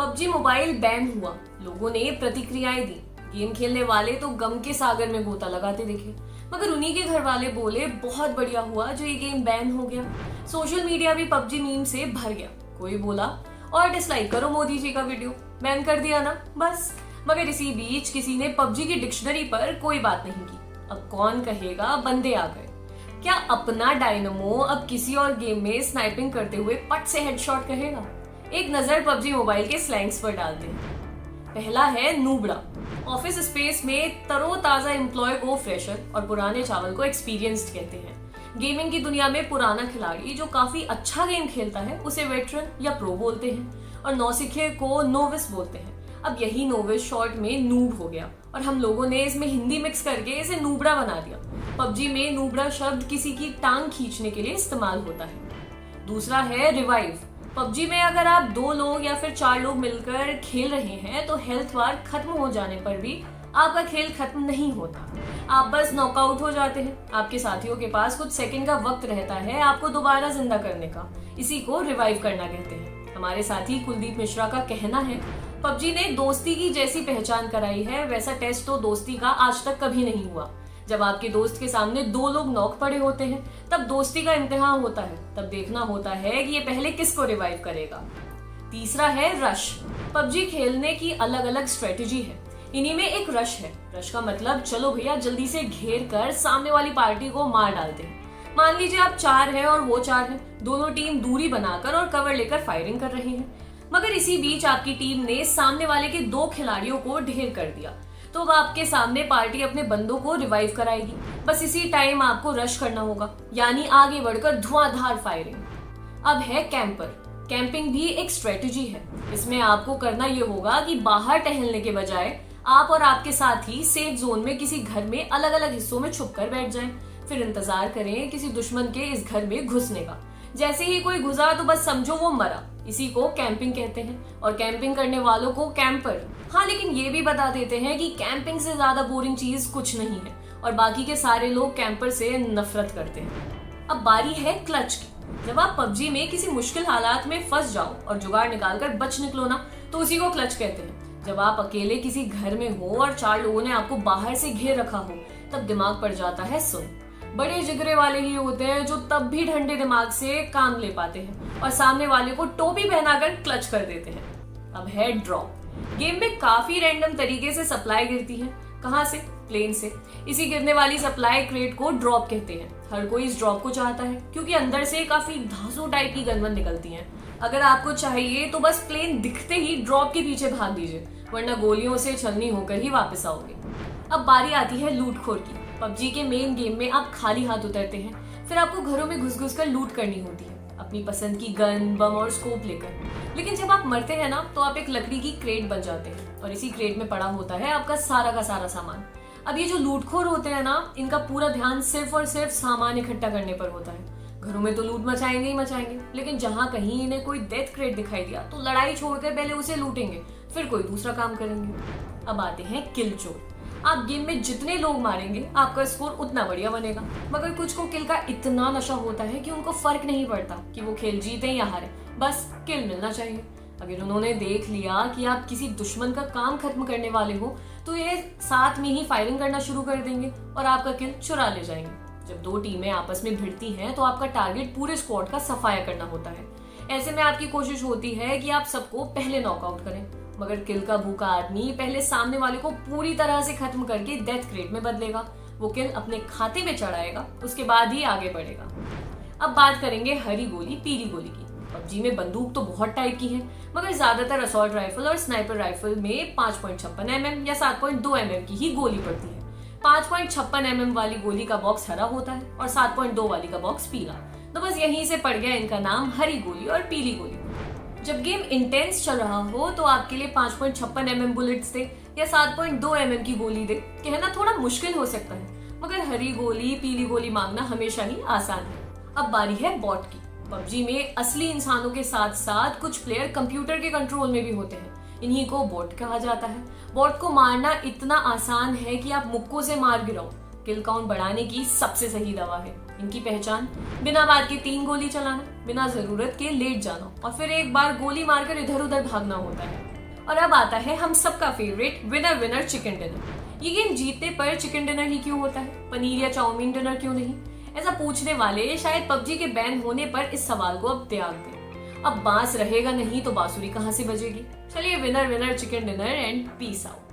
PUBG mobile ban हुआ, लोगों ने प्रतिक्रियाएं दी। गेम खेलने वाले तो गम के सागर में गोता लगाते दिखे, मगर उन्हीं के घर वाले बोले बहुत बढ़िया हुआ जो ये गेम बैन हो गया। सोशल मीडिया भी पबजी मीम से भर गया। कोई बोला और डिसलाइक करो मोदी जी का वीडियो, बैन कर दिया ना बस। मगर इसी बीच किसी ने पबजी की डिक्शनरी पर कोई बात नहीं की। अब कौन कहेगा बंदे आ गए। क्या अपना डायनमो अब किसी और गेम में स्नाइपिंग करते हुए पट से हेडशॉट कहेगा? एक नजर पबजी मोबाइल के स्लैंग्स पर डालते हैं। पहला है नूबड़ा। ऑफिस स्पेस में तरोताजा एम्प्लॉय को फ्रेशर और पुराने चावल को एक्सपीरियंस्ड कहते हैं। गेमिंग की दुनिया में पुराना खिलाड़ी जो काफी अच्छा गेम खेलता है उसे वेटरन या प्रो बोलते हैं और नौसिखे को नोविस बोलते हैं। अब यही नोविस शॉर्ट में नूब हो गया और हम लोगों ने इसमें हिंदी मिक्स करके इसे नूबड़ा बना दिया। पबजी में नूबड़ा शब्द किसी की टांग खींचने के लिए इस्तेमाल होता है। दूसरा है रिवाइव। पबजी में अगर आप 2 लोग या फिर 4 लोग मिलकर खेल रहे हैं तो हेल्थ बार खत्म हो जाने पर भी आपका खेल खत्म नहीं होता, आप बस नॉकआउट हो जाते हैं। आपके साथियों के पास कुछ सेकंड का वक्त रहता है आपको दोबारा जिंदा करने का। इसी को रिवाइव करना कहते हैं। हमारे साथी कुलदीप मिश्रा का कहना है, पबजी ने दोस्ती की जैसी पहचान कराई है, वैसा टेस्ट तो दोस्ती का आज तक कभी नहीं हुआ। जब आपके दोस्त के सामने 2 लोग नॉक पड़े होते हैं तब दोस्ती का इम्तिहान होता है, तब देखना होता है कि ये पहले किसको रिवाइव करेगा। तीसरा है रश। पबजी खेलने की अलग अलग स्ट्रेटेजी है, इन्हीं में एक रश है। रश का मतलब चलो भैया जल्दी से घेर कर सामने वाली पार्टी को मार डालते हैं। मान लीजिए आप 4 हैं और वो 4 हैं, दोनों टीम दूरी बनाकर और कवर लेकर फायरिंग कर रही है। मगर इसी बीच आपकी टीम ने सामने वाले के 2 खिलाड़ियों को ढेर कर दिया, तो अब आपके सामने पार्टी अपने बंदों को रिवाइव कराएगी। बस इसी टाइम आपको रश करना होगा, यानी आगे बढ़कर धुआंधार फायरिंग। अब है कैंपर। कैंपिंग भी एक स्ट्रेटेजी है। इसमें आपको करना ये होगा कि बाहर टहलने के बजाय आप और आपके साथी सेफ जोन में किसी घर में अलग अलग हिस्सों में छुपकर बैठ जाएं, फिर इंतजार करें किसी दुश्मन के इस घर में घुसने का। जैसे ही कोई घुसा तो बस समझो वो मरा। इसी को कैंपिंग कहते हैं और कैंपिंग करने वालों को कैंपर। हाँ, लेकिन ये भी बता देते हैं कि कैंपिंग से ज्यादा बोरिंग चीज कुछ नहीं है और बाकी के सारे लोग कैंपर से नफरत करते हैं। अब बारी है क्लच की। जब आप पबजी में किसी मुश्किल हालात में फंस जाओ और जुगाड़ निकालकर बच निकलो ना, तो उसी को क्लच कहते हैं। जब आप अकेले किसी घर में हो और 4 लोगों ने आपको बाहर से घेर रखा हो, तब दिमाग पर जाता है सुन। बड़े जिगरे वाले ही होते हैं जो तब भी ठंडे दिमाग से काम ले पाते हैं और सामने वाले को टोपी पहनाकर क्लच कर देते हैं। अब है ड्रॉप। गेम में काफी रैंडम तरीके से सप्लाई गिरती है। कहाँ से? प्लेन से। इसी गिरने वाली सप्लाई क्रेट को ड्रॉप कहते हैं। हर कोई इस ड्रॉप को चाहता है क्योंकि अंदर से काफी धांसू टाइप की गनवन निकलती हैं। अगर आपको चाहिए तो बस प्लेन दिखते ही ड्रॉप के पीछे भाग दीजिए, वरना गोलियों से छलनी होकर ही वापस आओगे। अब बारी आती है लूटखोर की। पबजी के मेन गेम में आप खाली हाथ उतरते हैं, फिर आपको घरों में घुस घुस कर लूट करनी होती है अपनी पसंद की गन, बम और स्कोप लेकर। लेकिन जब आप मरते हैं ना, तो आप एक लकड़ी की क्रेट बन जाते हैं और इसी क्रेट में पड़ा होता है आपका सारा का सारा सामान। अब ये जो लूटखोर होते हैं ना, इनका पूरा ध्यान सिर्फ और सिर्फ सामान इकट्ठा करने पर होता है। घरों में तो लूट मचाएंगे ही मचाएंगे, लेकिन जहां कहीं इन्हें कोई डेथ क्रेट दिखाई दिया तो लड़ाई छोड़कर पहले उसे लूटेंगे, फिर कोई दूसरा काम करेंगे। अब आते हैं किल चोर। आप गेम में जितने लोग मारेंगे आपका स्कोर उतना बढ़िया बनेगा, मगर कुछ को किल का इतना नशा होता है कि उनको फर्क नहीं पड़ता कि वो खेल जीते या हारे, बस किल मिलना चाहिए। अगर उन्होंने देख लिया कि आप किसी दुश्मन का काम खत्म करने वाले हो तो ये साथ में ही फायरिंग करना शुरू कर देंगे और आपका किल चुरा ले जाएंगे। जब 2 टीमें आपस में भिड़ती हैं तो आपका टारगेट पूरे स्क्वाड का सफाया करना होता है। ऐसे में आपकी कोशिश होती है कि आप सबको पहले नॉकआउट करें, मगर किल का भूखा आदमी पहले सामने वाले को पूरी तरह से खत्म करके डेथ क्रेट में बदलेगा। वो किल अपने खाते में चढ़ाएगा, उसके बाद ही आगे बढ़ेगा। अब बात करेंगे हरी गोली पीली गोली की। पबजी में बंदूक तो बहुत टाइप की है, मगर ज्यादातर असॉल्ट राइफल और स्नाइपर राइफल में 5.56 mm या 7.2 mm की ही गोली पड़ती है। 5.56 mm वाली गोली का बॉक्स हरा होता है और 7.2 वाली का बॉक्स पीला, तो बस यहीं से पड़ गया इनका नाम हरी गोली और पीली गोली। जब गेम इंटेंस चल रहा हो तो आपके लिए 5.56 mm बुलेट्स दे या 7.2 mm की गोली दे कहना थोड़ा मुश्किल हो सकता है, मगर हरी गोली पीली गोली मांगना हमेशा ही आसान है। अब बारी है बॉट की। पबजी में असली इंसानों के साथ साथ कुछ प्लेयर कंप्यूटर के कंट्रोल में भी होते हैं, इन्हीं को बॉट कहा जाता है। बॉट को मारना इतना आसान है कि आप मुक्कों से मार गिराओ। किल काउंट बढ़ाने की सबसे सही दवा है। इनकी पहचान बिना बात के 3 गोली चलाना, बिना जरूरत के लेट जाना और फिर एक बार गोली मारकर इधर उधर भागना होता है। और अब आता है हम सबका favourite winner winner chicken dinner. ये गेम जीतने पर चिकन डिनर ही क्यों होता है, पनीर या चाउमीन डिनर क्यों नहीं? ऐसा पूछने वाले शायद पबजी के बैन होने पर इस सवाल को अब त्याग दें। अब बांस रहेगा नहीं तो बांसुरी कहां से बजेगी? चलिए winner winner chicken dinner and peace out.